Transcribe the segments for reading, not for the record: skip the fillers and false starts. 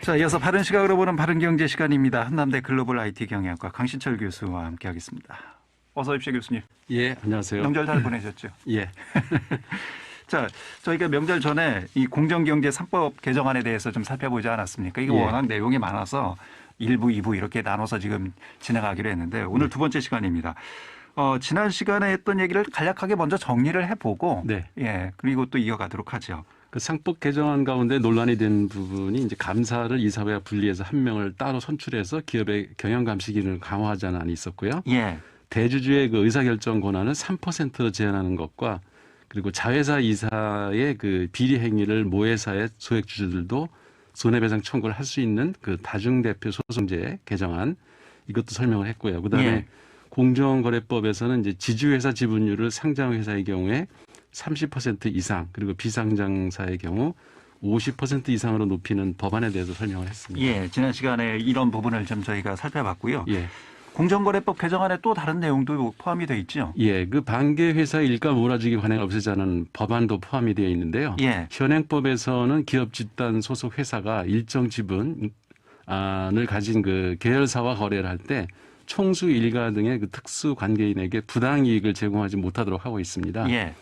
자, 이어서 바른 시각으로 보는 바른 경제 시간입니다. 한남대 글로벌 IT 경영학과 강신철 교수와 함께하겠습니다. 어서 오십시오, 교수님. 예, 안녕하세요. 명절 잘 보내셨죠? 예. 자, 저희가 명절 전에 이 공정경제 3법 개정안에 대해서 좀 살펴보지 않았습니까? 이게 예. 워낙 내용이 많아서 1부, 2부 이렇게 나눠서 지금 진행하기로 했는데 오늘 두 번째 시간입니다. 지난 시간에 했던 얘기를 간략하게 먼저 정리를 해보고 네. 예, 그리고 또 이어가도록 하죠. 그 상법 개정안 가운데 논란이 된 부분이 이제 감사를 이사회와 분리해서 한 명을 따로 선출해서 기업의 경영 감시 기능을 강화하자는 안이 있었고요. 예. 대주주의 그 의사결정 권한을 3%로 제한하는 것과 그리고 자회사 이사의 그 비리 행위를 모회사의 소액 주주들도 손해배상 청구를 할 수 있는 그 다중대표 소송제 개정안 이것도 설명을 했고요. 그다음에 예. 공정거래법에서는 이제 지주회사 지분율을 상장회사의 경우에 30% 이상 그리고 비상장사의 경우 50% 이상으로 높이는 법안에 대해서 설명을 했습니다. 예, 지난 시간에 이런 부분을 좀 저희가 살펴봤고요. 예. 공정거래법 개정안에 또 다른 내용도 포함이 되어 있죠. 예, 그 반개회사 일가 몰아주기 관행을 없애자는 법안도 포함이 되어 있는데요. 예. 현행법에서는 기업 집단 소속 회사가 일정 지분을 가진 그 계열사와 거래를 할 때 총수 일가 등의 그 특수 관계인에게 부당 이익을 제공하지 못하도록 하고 있습니다. 예.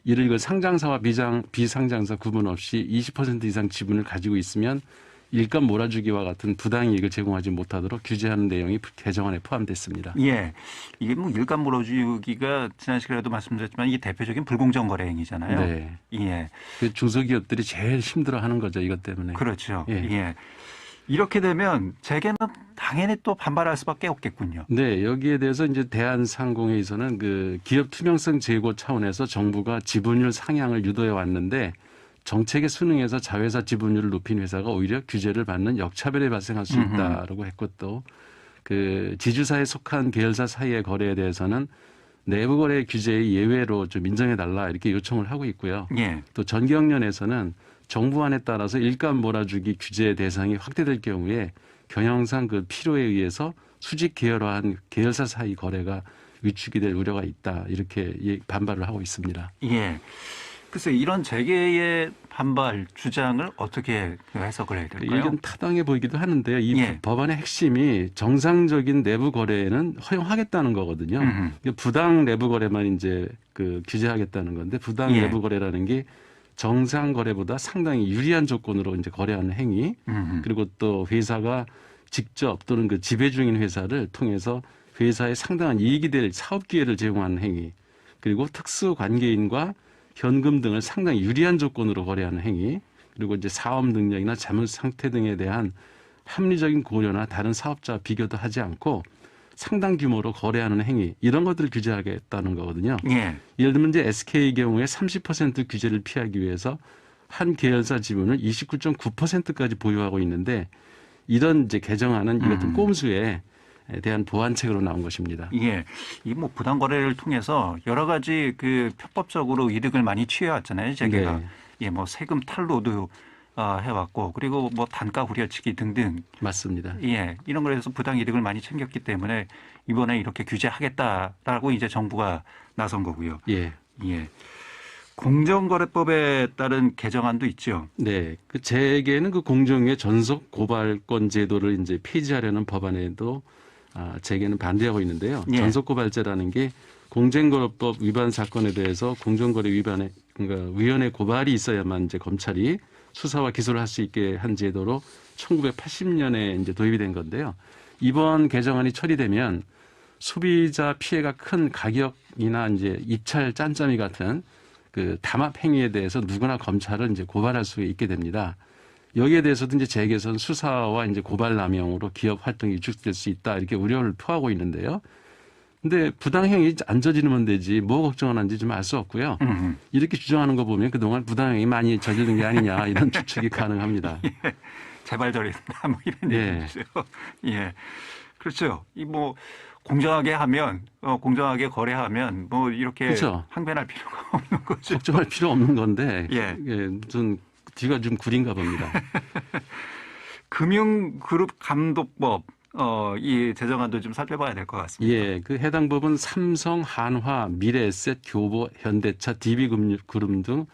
이를 그 상장사와 비상장사 구분 없이 20% 이상 지분을 가지고 있으면 일감 몰아주기와 같은 부당 이익을 제공하지 못하도록 규제하는 내용이 개정안에 포함됐습니다. 예. 이게 뭐 일감 물어주기가 지난 시간에도 말씀드렸지만 이게 대표적인 불공정 거래 행위잖아요. 네. 예. 그 중소기업들이 제일 힘들어하는 거죠, 이것 때문에. 그렇죠. 예. 예. 이렇게 되면 재계는 당연히 또 반발할 수밖에 없겠군요. 네, 여기에 대해서 이제 대한상공회에서는 그 기업 투명성 제고 차원에서 정부가 지분율 상향을 유도해 왔는데 정책에 순응해서 자회사 지분율을 높인 회사가 오히려 규제를 받는 역차별이 발생할 수 있다라고 했고 또 그 지주사에 속한 계열사 사이의 거래에 대해서는 내부 거래 규제의 예외로 좀 인정해 달라 이렇게 요청을 하고 있고요. 예. 또 전경련에서는 정부안에 따라서 일감 몰아주기 규제 대상이 확대될 경우에 경영상 그 필요에 의해서 수직 계열화한 계열사 사이 거래가 위축이 될 우려가 있다 이렇게 반발을 하고 있습니다. 예. 글쎄 이런 재계의 반발 주장을 어떻게 해석을 해야 될까요? 이건 타당해 보이기도 하는데요. 이 예. 법안의 핵심이 정상적인 내부 거래는 허용하겠다는 거거든요. 부당 내부 거래만 이제 그 규제하겠다는 건데 부당 예. 내부 거래라는 게 정상 거래보다 상당히 유리한 조건으로 이제 거래하는 행위 그리고 또 회사가 직접 또는 그 지배 중인 회사를 통해서 회사에 상당한 이익이 될 사업 기회를 제공하는 행위 그리고 특수 관계인과 현금 등을 상당히 유리한 조건으로 거래하는 행위 그리고 이제 사업 능력이나 자물 상태 등에 대한 합리적인 고려나 다른 사업자와 비교도 하지 않고 상당 규모로 거래하는 행위 이런 것들을 규제하겠다는 거거든요. 예. 예를 들면 이제 SK의 경우에 30% 규제를 피하기 위해서 한 계열사 지분을 29.9%까지 보유하고 있는데 이런 이제 개정안은 이 같은 꼼수에 대한 보완책으로 나온 것입니다. 예. 이 뭐 부당 거래를 통해서 여러 가지 그 편법적으로 이득을 많이 취해왔잖아요, 재계가. 네. 예, 뭐 세금 탈루도 해왔고 그리고 뭐 단가 후려치기 등등. 맞습니다. 예, 이런 거에서 부당 이득을 많이 챙겼기 때문에 이번에 이렇게 규제하겠다라고 이제 정부가 나선 거고요. 예. 예. 공정거래법에 따른 개정안도 있죠. 네. 그 재계는 그 공정의 전속 고발권 제도를 이제 폐지하려는 법안에도 재계는 반대하고 있는데요. 예. 전속 고발제라는 게 공정거래법 위반 사건에 대해서 공정거래 위반에 그러니까 위원회 고발이 있어야만 이제 검찰이 수사와 기소를 할 수 있게 한 제도로 1980년에 이제 도입이 된 건데요. 이번 개정안이 처리되면 소비자 피해가 큰 가격이나 이제 입찰 짠짜미 같은 그 담합 행위에 대해서 누구나 검찰을 이제 고발할 수 있게 됩니다. 여기에 대해서도 이제 재계에서는 수사와 이제 고발 남용으로 기업 활동이 위축될 수 있다 이렇게 우려를 표하고 있는데요. 근데 부당행위 안 저지르면 되지 뭐 걱정하는지 좀 알 수 없고요. 이렇게 주장하는 거 보면 그동안 부당행위 많이 저지른 게 아니냐 이런 추측이 가능합니다. 예. 제발 저랬다 뭐 이런 예. 얘기죠. 예. 그렇죠. 이 뭐 공정하게 하면 공정하게 거래하면 뭐 이렇게 그렇죠. 항변할 필요가 없는 거죠. 걱정할 필요 없는 건데 예. 무슨 뒤가 좀 구린가 봅니다. 금융그룹감독법 이 제정안도 좀 살펴봐야 될 것 같습니다. 예, 그 해당 법은 삼성, 한화, 미래에셋, 교보, 현대차, DB그룹 등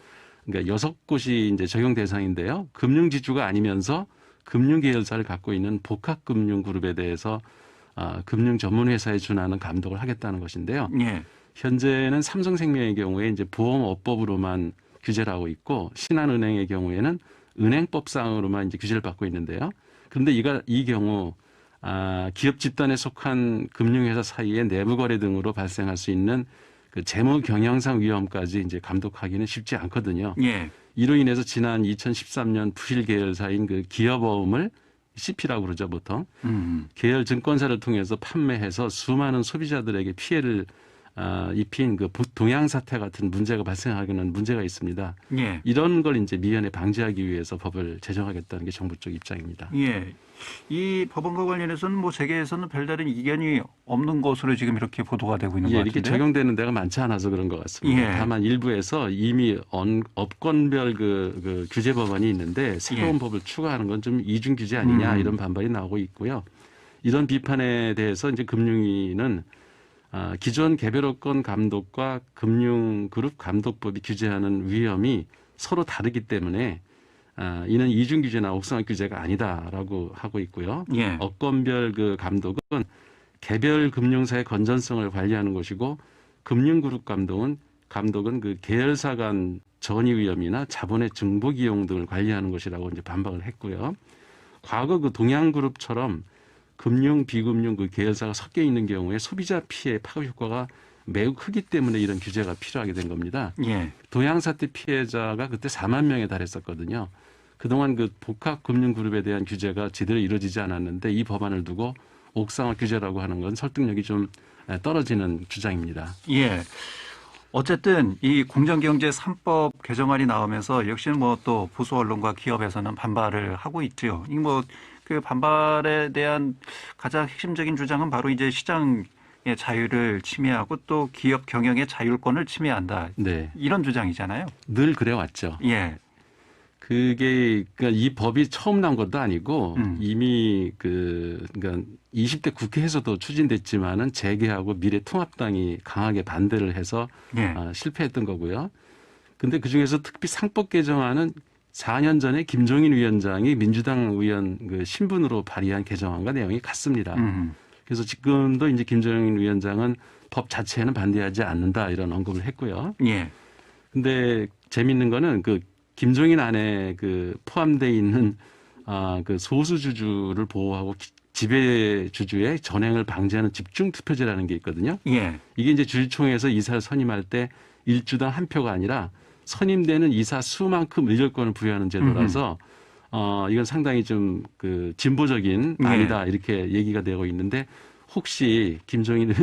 그러니까 6곳이 이제 적용 대상인데요. 금융지주가 아니면서 금융계열사를 갖고 있는 복합금융그룹에 대해서 금융 전문회사에 준하는 감독을 하겠다는 것인데요. 예. 현재는 삼성생명의 경우에 이제 보험업법으로만 규제를 하고 있고 신한은행의 경우에는 은행법상으로만 이제 규제를 받고 있는데요. 그런데 이 경우 기업 집단에 속한 금융회사 사이의 내부 거래 등으로 발생할 수 있는 그 재무 경영상 위험까지 이제 감독하기는 쉽지 않거든요. 예. 이로 인해서 지난 2013년 부실 계열사인 그 기업어음을 CP라고 그러죠 보통. 계열 증권사를 통해서 판매해서 수많은 소비자들에게 피해를 입힌 그 동양 사태 같은 문제가 발생하기는 문제가 있습니다. 예. 이런 걸 이제 미연에 방지하기 위해서 법을 제정하겠다는 게 정부 쪽 입장입니다. 예. 이 법안과 관련해서는 뭐 세계에서는 별다른 이견이 없는 것으로 지금 이렇게 보도가 되고 있는 것 같은데. 이렇게 적용되는 데가 많지 않아서 그런 것 같습니다. 예. 다만 일부에서 이미 업권별 그 규제 법안이 있는데 새로운 예. 법을 추가하는 건 좀 이중 규제 아니냐 이런 반발이 나오고 있고요. 이런 비판에 대해서 이제 금융위는 기존 개별업권 감독과 금융그룹 감독법이 규제하는 위험이 서로 다르기 때문에 이는 이중 규제나 옥상학 규제가 아니다라고 하고 있고요. 예. 업권별 그 감독은 개별 금융사의 건전성을 관리하는 것이고 금융그룹 감독은 그 계열사 간 전이 위험이나 자본의 증복 이용 등을 관리하는 것이라고 이제 반박을 했고요. 과거 그 동양그룹처럼 금융, 비금융 그 계열사가 섞여 있는 경우에 소비자 피해 파급 효과가 매우 크기 때문에 이런 규제가 필요하게 된 겁니다. 예. 동양사태 피해자가 그때 4만 명에 달했었거든요. 그동안 그 복합금융그룹에 대한 규제가 제대로 이루어지지 않았는데 이 법안을 두고 옥상화 규제라고 하는 건 설득력이 좀 떨어지는 주장입니다. 예. 어쨌든 이 공정경제 3법 개정안이 나오면서 역시 뭐 또 보수 언론과 기업에서는 반발을 하고 있죠. 이 뭐 그 반발에 대한 가장 핵심적인 주장은 바로 이제 시장의 자유를 침해하고 또 기업 경영의 자율권을 침해한다. 네. 이런 주장이잖아요. 늘 그래왔죠. 예. 그게 그러니까 이 법이 처음 나온 것도 아니고 이미 그러니까 20대 국회에서도 추진됐지만은 재계하고 미래통합당이 강하게 반대를 해서 예. 실패했던 거고요. 근데 그 중에서 특히 상법 개정안은 4년 전에 김종인 위원장이 민주당 의원 그 신분으로 발의한 개정안과 내용이 같습니다. 그래서 지금도 이제 김종인 위원장은 법 자체에는 반대하지 않는다 이런 언급을 했고요. 예. 근데 재밌는 거는 그 김종인 안에 그 포함되어 있는 그 소수주주를 보호하고 지배주주의 전횡을 방지하는 집중투표제라는 게 있거든요. 예. 이게 이제 주주총회에서 이사를 선임할 때 일주당 한 표가 아니라 선임되는 이사 수만큼 의결권을 부여하는 제도라서 이건 상당히 좀 그 진보적인 안이다 이렇게 얘기가 되고 있는데 혹시 김종인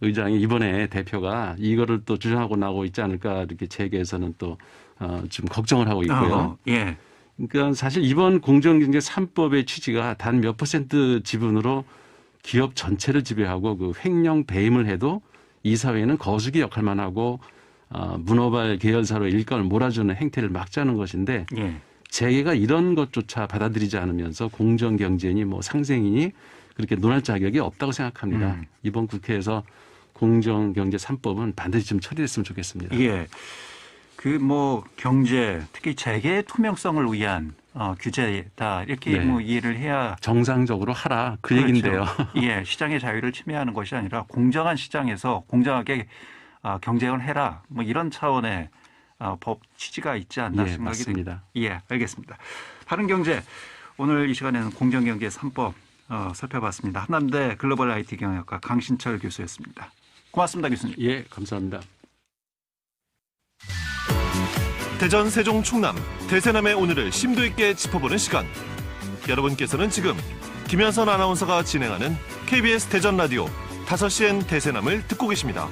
의장이 이번에 대표가 이거를 또 주장하고 나오고 있지 않을까 이렇게 재계에서는 또 좀 걱정을 하고 있고요. 예. 그러니까 사실 이번 공정경제 3법의 취지가 단 몇 % 지분으로 기업 전체를 지배하고 그 횡령 배임을 해도 이사회는 거수기 역할만 하고 문어발 계열사로 일감을 몰아주는 행태를 막자는 것인데 예. 재계가 이런 것조차 받아들이지 않으면서 공정경제니 뭐 상생이니 그렇게 논할 자격이 없다고 생각합니다. 이번 국회에서 공정경제 3법은 반드시 좀 처리됐으면 좋겠습니다. 예. 그 뭐 경제 특히 재계의 투명성을 위한 규제다 이렇게 네. 뭐 이해를 해야 정상적으로 하라 그 그렇죠. 얘긴데요. 예, 시장의 자유를 침해하는 것이 아니라 공정한 시장에서 공정하게 경쟁을 해라 뭐 이런 차원의 법 취지가 있지 않나 예, 생각이 맞습니다. 듭니다. 예, 알겠습니다. 바른경제 오늘 이 시간에는 공정경제 3법 살펴봤습니다. 한남대 글로벌 IT 경영학과 강신철 교수였습니다. 고맙습니다, 교수님. 예, 감사합니다. 대전, 세종, 충남, 대세남의 오늘을 심도 있게 짚어보는 시간. 여러분께서는 지금 김현선 아나운서가 진행하는 KBS 대전 라디오 5시엔 대세남을 듣고 계십니다.